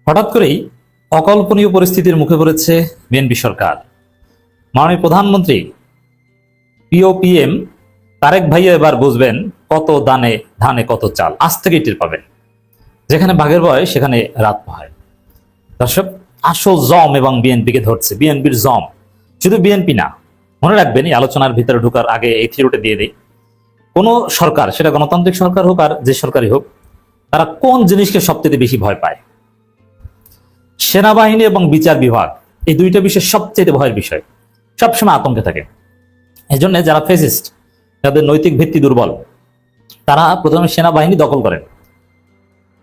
হঠাৎ করেই অকল্পনীয় পরিস্থিতির মুখে পড়েছে বিএনপি সরকার। মাননীয় প্রধানমন্ত্রী পিওপিএম তারেক ভাইয়া এবার বুঝবেন কত দানে ধানে কত চাল, আজ থেকেই টের পাবেন। যেখানে বাঘের ভয় সেখানে রাত পায়। দর্শক, আসল জম এবং বিএনপিকে ধরছে, বিএনপির জম। শুধু বিএনপি না, মনে রাখবেন এই আলোচনার ভিতরে ঢোকার আগে এই থিওরিটা দিয়ে দিই। কোন সরকার, সেটা গণতান্ত্রিক সরকার হোক আর যে সরকারই হোক, তারা কোন জিনিসকে সবচেয়ে বেশি ভয় পায়? সেনাবাহিনী এবং বিচার বিভাগ, এই দুইটা বিষয় সবচেয়ে ভয়ের বিষয়, সবসময় আতঙ্কে থাকে। এই জন্য যারা ফেসিস্ট, যাদের নৈতিক ভিত্তি দুর্বল, তারা প্রথমে সেনাবাহিনী দখল করেন,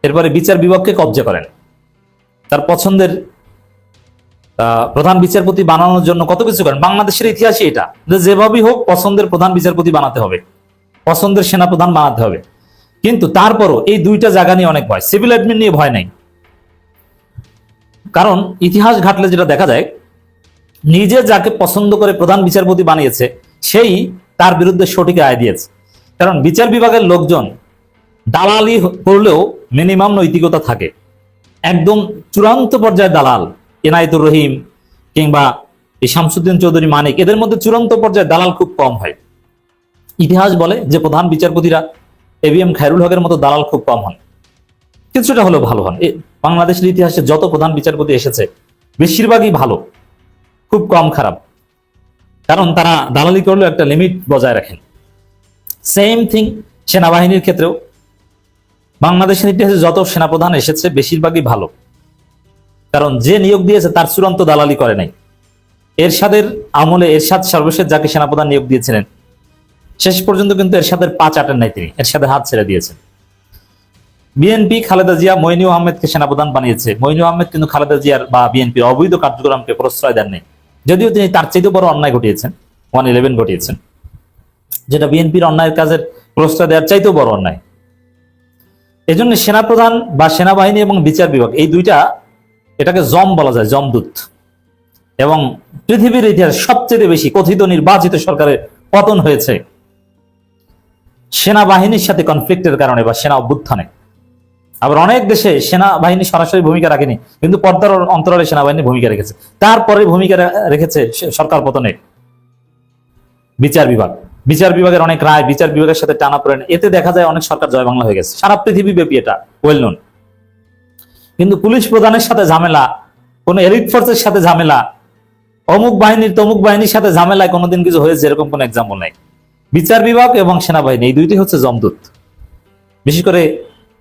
এরপরে বিচার বিভাগকে কব্জা করেন, তার পছন্দের প্রধান বিচারপতি বানানোর জন্য কত কিছু করেন। বাংলাদেশের ইতিহাসে এটা, যেভাবেই হোক পছন্দের প্রধান বিচারপতি বানাতে হবে, পছন্দের সেনাপ্রধান বানাতে হবে। কিন্তু তারপরও এই দুইটা জায়গা নিয়ে অনেক ভয়, সিভিল অ্যাডমিন নিয়ে ভয় নাই। কারণ ইতিহাস ঘাটলে যেটা দেখা যায়, নিজে যাকে পছন্দ করে প্রধান বিচারপতি বানিয়েছে সেই তার বিরুদ্ধে সঠিক রায় দিয়েছে। কারণ বিচার বিভাগের লোকজন দালালি করলেও মিনিমাম নৈতিকতা থাকে। একদম চূড়ান্ত পর্যায়ে দালাল এনায়েতুর রহিম কিংবা এই শামসুদ্দিন চৌধুরী মানিক, এদের মধ্যে চূড়ান্ত পর্যায়ে দালাল খুব কম হয়। ইতিহাস বলে যে প্রধান বিচারপতিরা এবিএম খায়রুল হকের মতো দালাল খুব কম হন, কিছুটা হলেও ভালো হন। বাংলাদেশের ইতিহাসে যত প্রধান বিচারপতি এসেছে বেশিরভাগই ভালো, খুব কম খারাপ। কারণ তারা দালালি করলেও একটা লিমিট বজায় রাখেন। সেম থিং সেনাবাহিনীর ক্ষেত্রেও বাংলাদেশের ইতিহাসে যত সেনাপ্রধান এসেছে বেশিরভাগই ভালো, কারণ যে নিয়োগ দিয়েছে তার চূড়ান্ত দালালি করে নাই। এরশাদের আমলে এরশাদ সর্বশেষ যাকে সেনাপ্রধান নিয়োগ দিয়েছিলেন, শেষ পর্যন্ত কিন্তু এরশাদের পা চাটেন নাই তিনি, এরশাদের হাত ছেড়ে দিয়েছেন। বিএনপি খালেদা জিয়া মইনুল আহমেদকে সেনাপ্রধান বানিয়েছে। মইনুল আহমেদ কিন্তু খালেদা জিয়ার বা বিএনপির অবৈধ কার্যক্রমকে প্রশ্রয় দেননি, যদিও তিনি তার চেয়ে বড় অন্যায় ঘটিয়েছেন, 111 ঘটিয়েছেন, যেটা বিএনপির অন্যায়ের কাজের প্রশ্রয় দেওয়ার চাইতেও বড় অন্যায়। এজন্য সেনাপ্রধান বা সেনাবাহিনী এবং বিচার বিভাগ, এই দুইটা, এটাকে জম বলা যায়, জমদূত। এবং পৃথিবীর ইতিহাসে সবচেয়ে বেশি কথিত নির্বাচিত সরকারের পতন হয়েছে সেনাবাহিনীর সাথে কনফ্লিক্টের কারণে বা সেনা অভ্যুত্থানে। আবার অনেক দেশে সেনাবাহিনী সরাসরি ভূমিকা রাখেনি, কিন্তু পর্দার অন্তরালে সেনাবাহিনী ভূমিকা রেখেছে। তারপরে ভূমিকা রেখেছে সরকার পতনে বিচার বিভাগ। বিচার বিভাগের অনেক রায় বিচার বিভাগের সাথে টানা পড়েন, এতে দেখা যায় অনেক সরকার জয় বাংলা হয়ে গেছে, সারা পৃথিবী ব্যাপী এটা ওয়েল নোন। কিন্তু পুলিশ প্রধানের সাথে ঝামেলা, কোন এলিট ফোর্সের সাথে ঝামেলা, অমুক বাহিনীর তমুক বাহিনীর সাথে ঝামেলায় কোনোদিন কিছু হয়েছে এরকম কোন এক্সাম্পল নাই। বিচার বিভাগ এবং সেনাবাহিনী, এই দুইটি হচ্ছে জমদূত, বিশেষ করে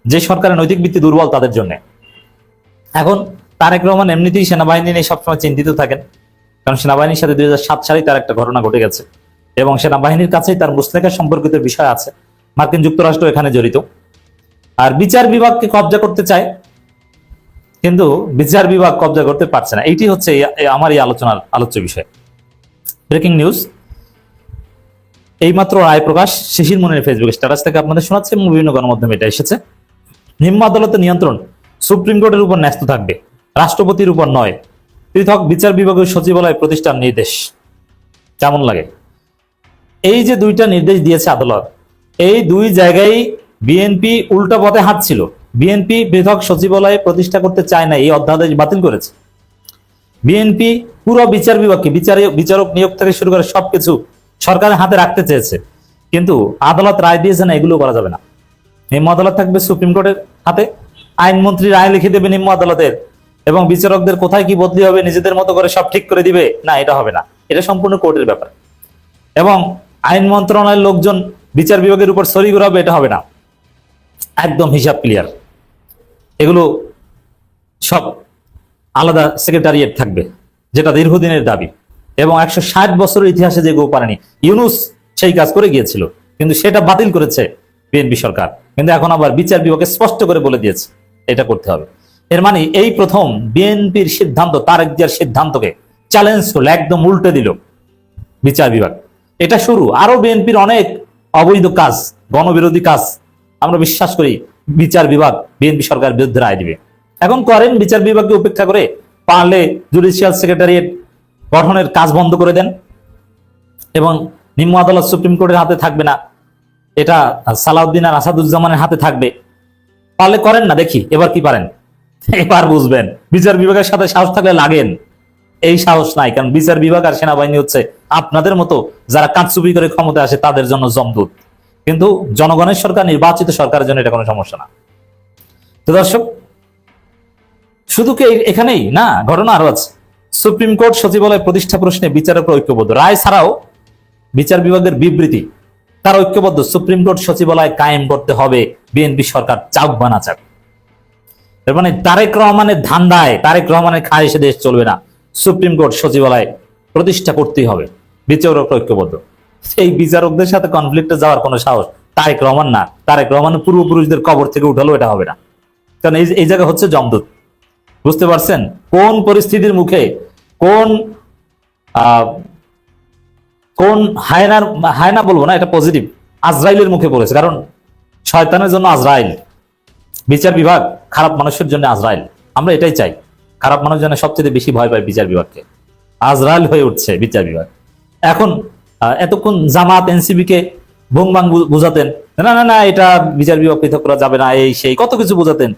যে সরকারের নৈতিক ভিত্তি দুর্বল তাদের জন্য। এখন তারেক রহমান এমনিতেই সেনাবাহিনী নিয়ে সবসময় চিন্তিত থাকেন, কারণ সেনাবাহিনীর সাথে 2007 সালেই তার একটা ঘটনা ঘটে গেছে এবং সেনাবাহিনীর কাছেই তার মুসলেখা সম্পর্কিত বিষয় আছে। মার্কিন যুক্তরাষ্ট্র এখানে জড়িত। আর বিচার বিভাগকে কবজা করতে চায়, কিন্তু বিচার বিভাগ কবজা করতে পারছে না। এইটি হচ্ছে আমার এই আলোচনার আলোচ্য বিষয়। ব্রেকিং নিউজ, এইমাত্র রায় প্রকাশ শিশির মনির ফেসবুক স্ট্যাটাস থেকে আপনাদের শোনাচ্ছে এবং বিভিন্ন গণমাধ্যমে এটা এসেছে। নিম্ন আদালতের নিয়ন্ত্রণ সুপ্রিম কোর্টের উপর ন্যস্ত থাকবে, রাষ্ট্রপতির উপর নয়। পৃথক বিচার বিভাগের সচিবালয় প্রতিষ্ঠার নির্দেশ। কেমন লাগে? এই যে দুইটা নির্দেশ দিয়েছে আদালত, এই দুই জায়গায় বিএনপি উল্টা পথে হাঁটছিল। বিএনপি পৃথক সচিবালয় প্রতিষ্ঠা করতে চায় না, এই অধ্যাদেশ বাতিল করেছে। বিএনপি পুরো বিচার বিভাগকে, বিচারক নিয়োগ থেকে শুরু করে সবকিছু সরকারের হাতে রাখতে চেয়েছে, কিন্তু আদালত রায় দিয়েছে না, এগুলো করা যাবে না। নিম্ন আদালত থাকবে সুপ্রিম কোর্টের হাতে, আইনমন্ত্রী রায় লিখে দেবে নিম্ন আদালতের, এবং বিচারকদের কোথায় কি বদলি হবে নিজেদের মতো করে সব ঠিক করে দিবে, না, এটা হবে না। এটা সম্পূর্ণ কোর্টের ব্যাপার। এবং আইন মন্ত্রণালয়ের লোকজন বিচার বিভাগের উপর সরি করাবে, এটা হবে না। একদম হিসাব ক্লিয়ার। এগুলো সব আলাদা সেক্রেটারিয়েট থাকবে, যেটা দীর্ঘদিনের দাবি এবং 160 বছরের ইতিহাসে যেগুলো পারেনি। ইউনুস সেই কাজ করে গিয়েছিল, কিন্তু সেটা বাতিল করেছে বিএনপি সরকার। কিন্তু এখন আবার বিচার বিভাগে স্পষ্ট করে বলে দিয়েছে এটা করতে হবে। এর মানে এই প্রথম বিএনপির সিদ্ধান্ত, তারেক জিয়ার সিদ্ধান্তকে চ্যালেঞ্জ করলো, একদম উল্টে দিল বিচার বিভাগ। এটা শুরু, আরো বিএনপির অনেক অবৈধ কাজ, গণবিরোধী কাজ, আমরা বিশ্বাস করি বিচার বিভাগ বিএনপি সরকার বিরুদ্ধে রায় দিবে। এখন করেন, বিচার বিভাগকে উপেক্ষা করে পারলে জুডিশিয়াল সেক্রেটারিয়েট গঠনের কাজ বন্ধ করে দেন এবং নিম্ন আদালত সুপ্রিম কোর্টের হাতে থাকবে না, এটা সালাউদ্দিন আর আসাদুজ্জামানের হাতে থাকবে। পারলে করেন না, দেখি এবার কি পারেন। এবার বুঝবেন বিচার বিভাগের সাথে সাহস থাকলে লাগেন, এই সাহস নাই, কারণ বিচার বিভাগ আর সেনাবাহিনী হচ্ছে আপনাদের মতো যারা কাঁচচুপি করে ক্ষমতা আসে তাদের জন্য জমদূত, কিন্তু জনগণের সরকার, নির্বাচিত সরকারের জন্য এটা কোনো সমস্যা না। তো দর্শক, শুধু কি এখানেই না, ঘটনা আরো আছে। সুপ্রিম কোর্ট সচিবালয় প্রতিষ্ঠা প্রশ্নে বিচারকরা ঐক্যবদ্ধ, রায় ছাড়াও বিচার বিভাগের বিবৃতি, তার ঐক্যবদ্ধ, সুপ্রিম কোর্ট সচিবালয় কায়েম করতে হবে, বিএনপি সরকার চাক বা না চাক। এর মানে তারেক রহমানের ধান্দায়, তারেক রহমানের খায়েশে দেশ চলবে না, সুপ্রিম কোর্ট সচিবালয় প্রতিষ্ঠা করতেই হবে, বিচারকরা ঐক্যবদ্ধ। এই বিচারকদের সাথে কনফ্লিক্টে যাওয়ার কোনো সাহস তারেক রহমান না, তারেক রহমানের পূর্বপুরুষদের কবর থেকে উঠালো এটা হবে না, কারণ এই জায়গা হচ্ছে জমদূত। বুঝতে পারছেন কোন পরিস্থিতির মুখে, কোন কোন হায়না বলবো না, এটা পজিটিভ, আজরাইলের মুখে পড়েছে। কারণ শয়তানের জন্য আজরাইল, বিচার বিভাগ খারাপ মানুষের জন্য আজরাইল। আমরা এটাই চাই, খারাপ মানুষ যেন সবচেয়ে বেশি ভয় পায় বিচার বিভাগকে, আজরাইল হয়ে উঠছে বিচার বিভাগ। এখন এতক্ষণ জামাত এনসিবি কে ভুংবাং বুঝাতেন, না না না এটা বিচার বিভাগ পৃথক করা যাবে না, এই সেই কত কিছু বুঝাতেন।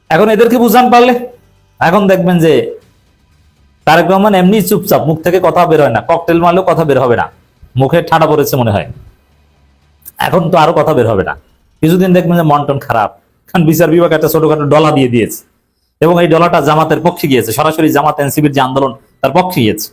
এখন এদেরকে বুঝান পারলে, এখন দেখবেন যে তারেক রহমান এমনি চুপচাপ, মুখ থেকে কথা বের হয় না, ককটেল মারলেও কথা বের হবে না, মুখে ঠাডা পড়েছে মনে হয়, এখন তো আরো কথা বের হবে না। কিছুদিন দেখবেন যে মন টন খারাপ, কারণ বিচার বিভাগ একটা ছোটখাটো ডলা দিয়ে দিয়েছে, এবং এই ডলাটা জামাতের পক্ষে গিয়েছে, সরাসরি জামাত এনসিবির যে আন্দোলন তার পক্ষে গিয়েছে।